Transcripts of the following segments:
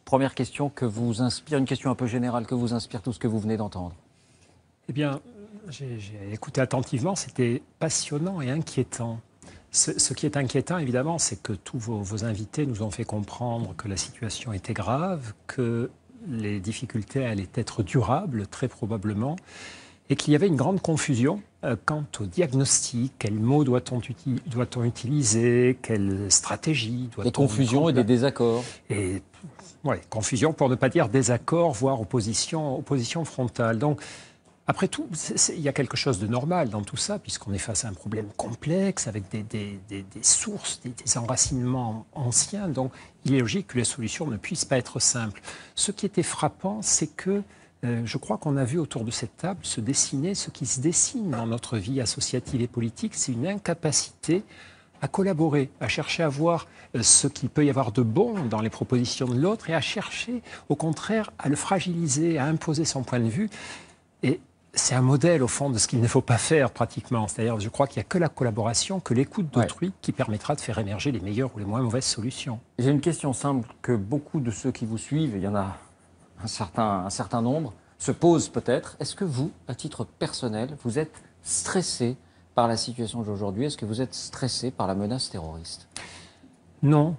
Première question que vous inspire, une question un peu générale, que vous inspire tout ce que vous venez d'entendre? Eh bien, j'ai écouté attentivement, c'était passionnant et inquiétant. Ce qui est inquiétant, évidemment, c'est que tous vos invités nous ont fait comprendre que la situation était grave, que les difficultés allaient être durables, très probablement, et qu'il y avait une grande confusion quant au diagnostic. Quels mots doit-on utiliser? Quelle stratégie doit-on... Des confusions et des désaccords. Et, ouais, confusion pour ne pas dire désaccord, voire opposition frontale. Donc, après tout, il y a quelque chose de normal dans tout ça, puisqu'on est face à un problème complexe, avec des sources, des enracinements anciens. Donc, il est logique que les solutions ne puissent pas être simples. Ce qui était frappant, c'est que je crois qu'on a vu autour de cette table se dessiner ce qui se dessine dans notre vie associative et politique, c'est une incapacité à collaborer, à chercher à voir ce qu'il peut y avoir de bon dans les propositions de l'autre et à chercher, au contraire, à le fragiliser, à imposer son point de vue. Et c'est un modèle, au fond, de ce qu'il ne faut pas faire, pratiquement. C'est-à-dire, je crois qu'il n'y a que la collaboration, que l'écoute d'autrui qui permettra de faire émerger les meilleures ou les moins mauvaises solutions. J'ai une question simple que beaucoup de ceux qui vous suivent, il y en a un certain nombre, se posent peut-être. Est-ce que vous, à titre personnel, vous êtes stressé par la situation d'aujourd'hui? Est-ce que vous êtes stressé par la menace terroriste? Non,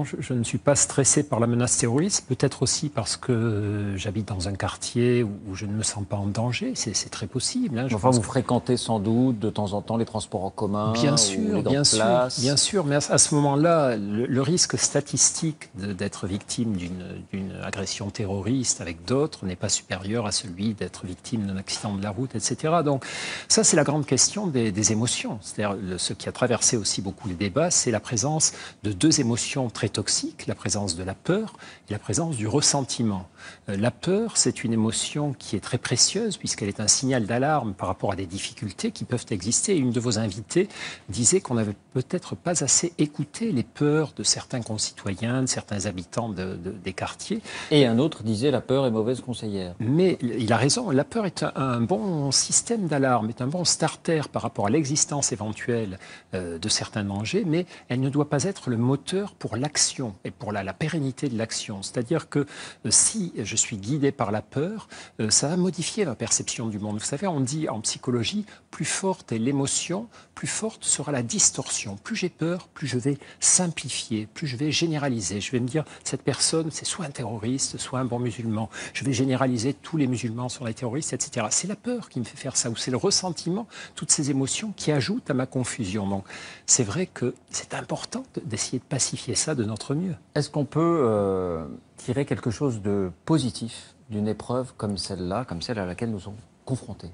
je ne suis pas stressé par la menace terroriste, peut-être aussi parce que j'habite dans un quartier où je ne me sens pas en danger, c'est très possible. Hein, enfin, vous fréquentez sans doute de temps en temps les transports en commun, bien ou sûr, les grandes places. Bien sûr, mais à ce moment-là, le risque statistique d'être victime d'une agression terroriste avec d'autres n'est pas supérieur à celui d'être victime d'un accident de la route, etc. Donc ça, c'est la grande question des émotions. C'est-à-dire ce qui a traversé aussi beaucoup les débats, c'est la présence de deux émotions très toxique, la présence de la peur et la présence du ressentiment. La peur, c'est une émotion qui est très précieuse puisqu'elle est un signal d'alarme par rapport à des difficultés qui peuvent exister. Une de vos invitées disait qu'on n'avait peut-être pas assez écouté les peurs de certains concitoyens, de certains habitants des quartiers. Et un autre disait la peur est mauvaise conseillère. Mais il a raison, la peur est un bon système d'alarme, est un bon starter par rapport à l'existence éventuelle de certains dangers, mais elle ne doit pas être le moteur pour l'action et pour la pérennité de l'action. C'est-à-dire que si je suis guidé par la peur, ça va modifier ma perception du monde. Vous savez, on dit en psychologie, plus forte est l'émotion, plus forte sera la distorsion. Plus j'ai peur, plus je vais simplifier, plus je vais généraliser. Je vais me dire, cette personne, c'est soit un terroriste, soit un bon musulman. Je vais généraliser tous les musulmans sont des terroristes, etc. C'est la peur qui me fait faire ça, ou c'est le ressentiment, toutes ces émotions qui ajoutent à ma confusion. Donc, c'est vrai que c'est important d'essayer de pacifier ça de notre mieux. Est-ce qu'on peut tirer quelque chose de positif d'une épreuve comme celle-là, comme celle à laquelle nous sommes confrontés?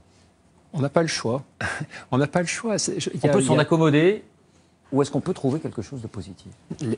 On n'a pas le choix. On n'a pas le choix. On peut s'en accommoder, ou est-ce qu'on peut trouver quelque chose de positif?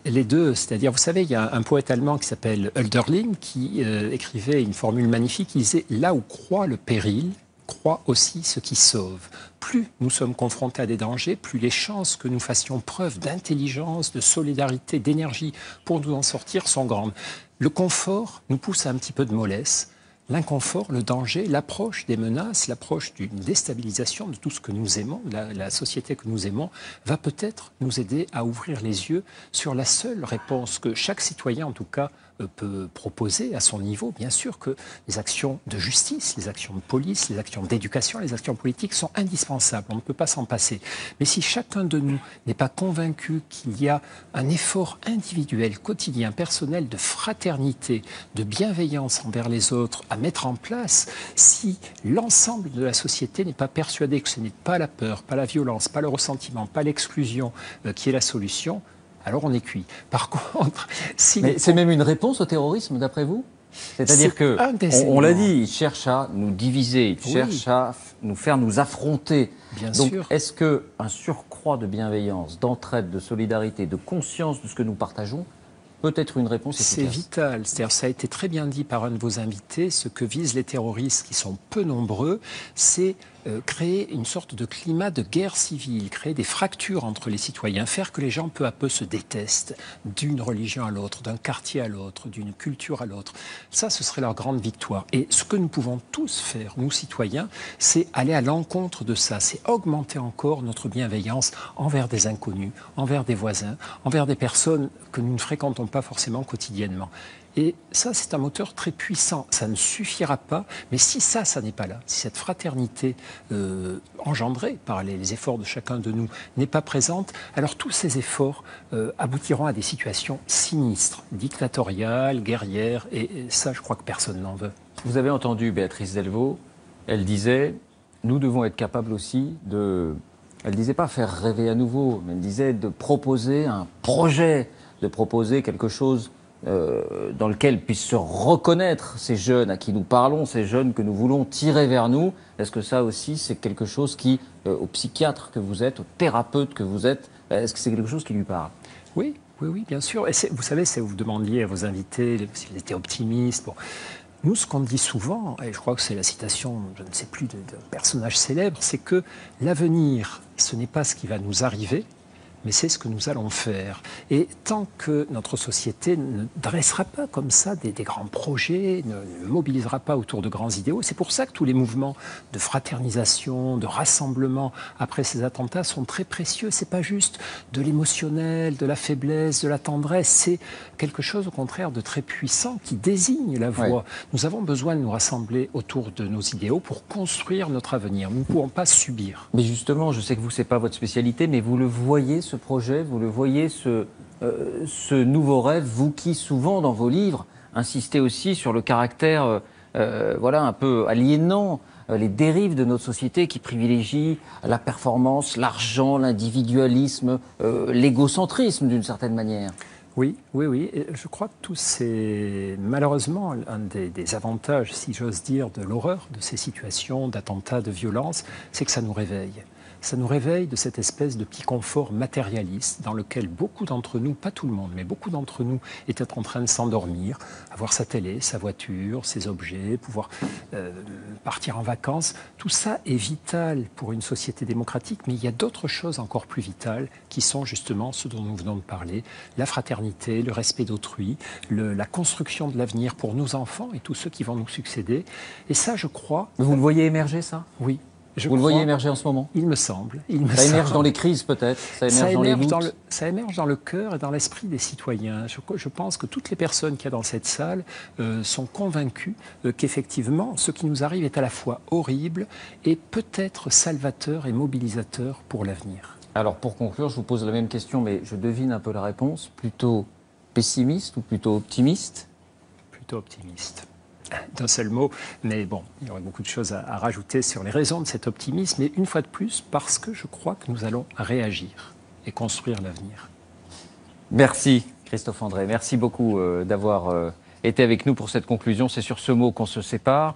Les deux, c'est-à-dire, vous savez, il y a un poète allemand qui s'appelle Hölderlin qui écrivait une formule magnifique, il disait « Là où croit le péril, croit aussi ce qui sauve ». Plus nous sommes confrontés à des dangers, plus les chances que nous fassions preuve d'intelligence, de solidarité, d'énergie pour nous en sortir sont grandes. Le confort nous pousse à un petit peu de mollesse. L'inconfort, le danger, l'approche des menaces, l'approche d'une déstabilisation de tout ce que nous aimons, la société que nous aimons, va peut-être nous aider à ouvrir les yeux sur la seule réponse que chaque citoyen, en tout cas, peut proposer à son niveau. Bien sûr que les actions de justice, les actions de police, les actions d'éducation, les actions politiques sont indispensables. On ne peut pas s'en passer. Mais si chacun de nous n'est pas convaincu qu'il y a un effort individuel, quotidien, personnel, de fraternité, de bienveillance envers les autres à mettre en place, si l'ensemble de la société n'est pas persuadé que ce n'est pas la peur, pas la violence, pas le ressentiment, pas l'exclusion qui est la solution, alors on est cuit. Par contre, si... Mais c'est même une réponse au terrorisme, d'après vous? C'est-à-dire que, on l'a dit, il cherche à nous diviser, il cherche à nous faire nous affronter. Bien Donc, sûr. est-ce qu'un surcroît de bienveillance, d'entraide, de solidarité, de conscience de ce que nous partageons peut être une réponse efficace? C'est vital. C'est-à-dire, ça a été très bien dit par un de vos invités. Ce que visent les terroristes, qui sont peu nombreux, c'est créer une sorte de climat de guerre civile, créer des fractures entre les citoyens, faire que les gens peu à peu se détestent d'une religion à l'autre, d'un quartier à l'autre, d'une culture à l'autre. Ça, ce serait leur grande victoire. Et ce que nous pouvons tous faire, nous citoyens, c'est aller à l'encontre de ça, c'est augmenter encore notre bienveillance envers des inconnus, envers des voisins, envers des personnes que nous ne fréquentons pas forcément quotidiennement. Et ça, c'est un moteur très puissant. Ça ne suffira pas, mais si ça n'est pas là, si cette fraternité engendrée par les efforts de chacun de nous n'est pas présente, alors tous ces efforts aboutiront à des situations sinistres, dictatoriales, guerrières, et ça, je crois que personne n'en veut. Vous avez entendu Béatrice Delvaux, elle disait, nous devons être capables aussi de... Elle ne disait pas faire rêver à nouveau, mais elle disait de proposer un projet, de proposer quelque chose dans lequel puissent se reconnaître ces jeunes à qui nous parlons, ces jeunes que nous voulons tirer vers nous. Est-ce que ça aussi, c'est quelque chose qui, au psychiatre que vous êtes, au thérapeute que vous êtes, est-ce que c'est quelque chose qui lui parle? Oui, oui, oui, bien sûr. Et vous savez, vous demandiez à vos invités s'ils étaient optimistes. Bon. Nous, ce qu'on dit souvent, et je crois que c'est la citation, je ne sais plus, d'un personnage célèbre, c'est que l'avenir, ce n'est pas ce qui va nous arriver, mais c'est ce que nous allons faire. Et tant que notre société ne dressera pas comme ça des grands projets, ne mobilisera pas autour de grands idéaux, c'est pour ça que tous les mouvements de fraternisation, de rassemblement après ces attentats sont très précieux. C'est pas juste de l'émotionnel, de la faiblesse, de la tendresse, c'est quelque chose au contraire de très puissant qui désigne la voie. Ouais. Nous avons besoin de nous rassembler autour de nos idéaux pour construire notre avenir. Nous ne pouvons pas subir. Mais justement, je sais que vous, c'est pas votre spécialité, mais vous le voyez, ce projet, vous le voyez, ce nouveau rêve, vous qui souvent dans vos livres insistez aussi sur le caractère voilà, un peu aliénant, les dérives de notre société qui privilégient la performance, l'argent, l'individualisme, l'égocentrisme d'une certaine manière. Oui, oui, oui. Et je crois que tout c'est malheureusement un des avantages, si j'ose dire, de l'horreur de ces situations d'attentats, de violence, c'est que ça nous réveille. Ça nous réveille de cette espèce de petit confort matérialiste dans lequel beaucoup d'entre nous, pas tout le monde, mais beaucoup d'entre nous étaient en train de s'endormir, avoir sa télé, sa voiture, ses objets, pouvoir partir en vacances. Tout ça est vital pour une société démocratique, mais il y a d'autres choses encore plus vitales qui sont justement ce dont nous venons de parler, la fraternité, le respect d'autrui, la construction de l'avenir pour nos enfants et tous ceux qui vont nous succéder. Et ça, je crois... Vous le voyez émerger, ça ? Oui. Vous le voyez émerger en ce moment? Il me semble. Ça émerge dans les crises peut-être? Ça émerge dans les doutes? Ça émerge dans le cœur et dans l'esprit des citoyens. Je pense que toutes les personnes qu'il y a dans cette salle sont convaincues qu'effectivement, ce qui nous arrive est à la fois horrible et peut-être salvateur et mobilisateur pour l'avenir. Alors pour conclure, je vous pose la même question, mais je devine un peu la réponse. Plutôt pessimiste ou plutôt optimiste? Plutôt optimiste. D'un seul mot, mais bon, il y aurait beaucoup de choses à rajouter sur les raisons de cet optimisme, mais une fois de plus, parce que je crois que nous allons réagir et construire l'avenir. Merci Christophe André, merci beaucoup d'avoir été avec nous pour cette conclusion. C'est sur ce mot qu'on se sépare.